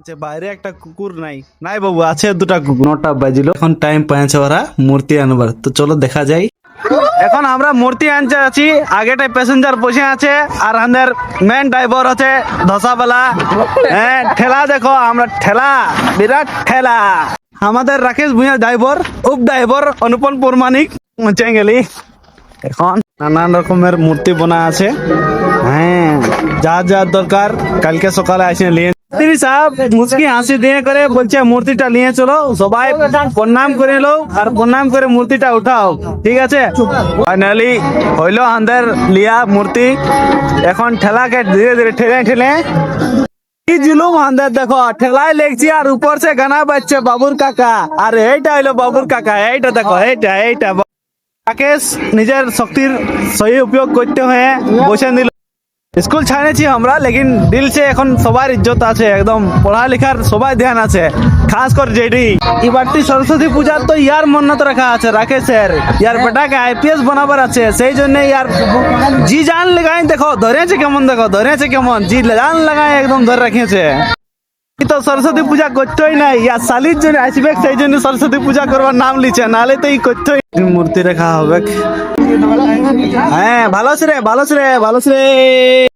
যে বাইরে একটা কুকুর নাই নাই বাবু, আছে দুটা কুকুর। 9টা বাজিল, এখন টাইম পেয়েছে ওরা মূর্তি আনবার, তো চলো দেখা যাই। এখন আমরা মূর্তি আনতে আছি, আগেটাই প্যাসেঞ্জার বসে আছে আর আমাদের মেন ড্রাইভার আছে ধসাবালা। হ্যাঁ ঠেলা দেখো, আমরা ঠেলা, বিরাট ঠেলা। আমাদের রাকেশ ভূঁইয়া ড্রাইভার, উপ ড্রাইভার অনুপম পৌরমানিক গেলি। এখন নানান রকমের মূর্তি বানা আছে। হ্যাঁ যা যা দরকার কালকে সকালে আসে নিয়ে তিনি সাহেব মুচকি হাসি দিয়ে করে বলছে মূর্তিটা নিয়ে চলো, সবাই প্রণাম করে লো আর প্রণাম করে মূর্তিটা উঠাও, ঠিক আছে। ফাইনালি হইলো আমাদের লিয়া মূর্তি। এখন ঠেলাকে ধীরে ধীরে ঠেলে ঠেলে কি জুলুম আমাদের দেখো, ঠেলায় লেগছি আর উপর সে গানা বাজছে বাবুর কাকা। আর এইটা হইলো বাবুর কাকা, এইটা দেখো, এইটা এইটা রাকেশ নিজের শক্তির সহি উপयोग করতে হয়ে বসে নিল। স্কুল ছাড়েছি আমরা, লেকিন দিল সে এখন সবার ইজ্জত আছে, একদম পড়ালেখার সবাই ধ্যান আছে, খাস করে যেটি এবারটি সরস্বতী পূজার তো ইয়ার মন্নত রাখা আছে রাকেশের, ইয়ার বেটাকে আইপিএস বানাবার আছে, সেই জন্য ইয়ার জি জান লাগাই দেখো ধরেছে কেমন, দেখো ধরেছে কেমন, জি জান লাগাই একদম ধরে রাখিয়েছে। তো সরস্বতী পূজা করতেই নাই, ইয়ার শালির জন্য আসবে, সেই জন্য সরস্বতী পূজা করবার নাম লিছে, নাহলে তো এই করতেই। মূর্তি রেখা হবে। হ্যাঁ ভালো আছে রে, ভালো আছে রে, ভালো আছে রে।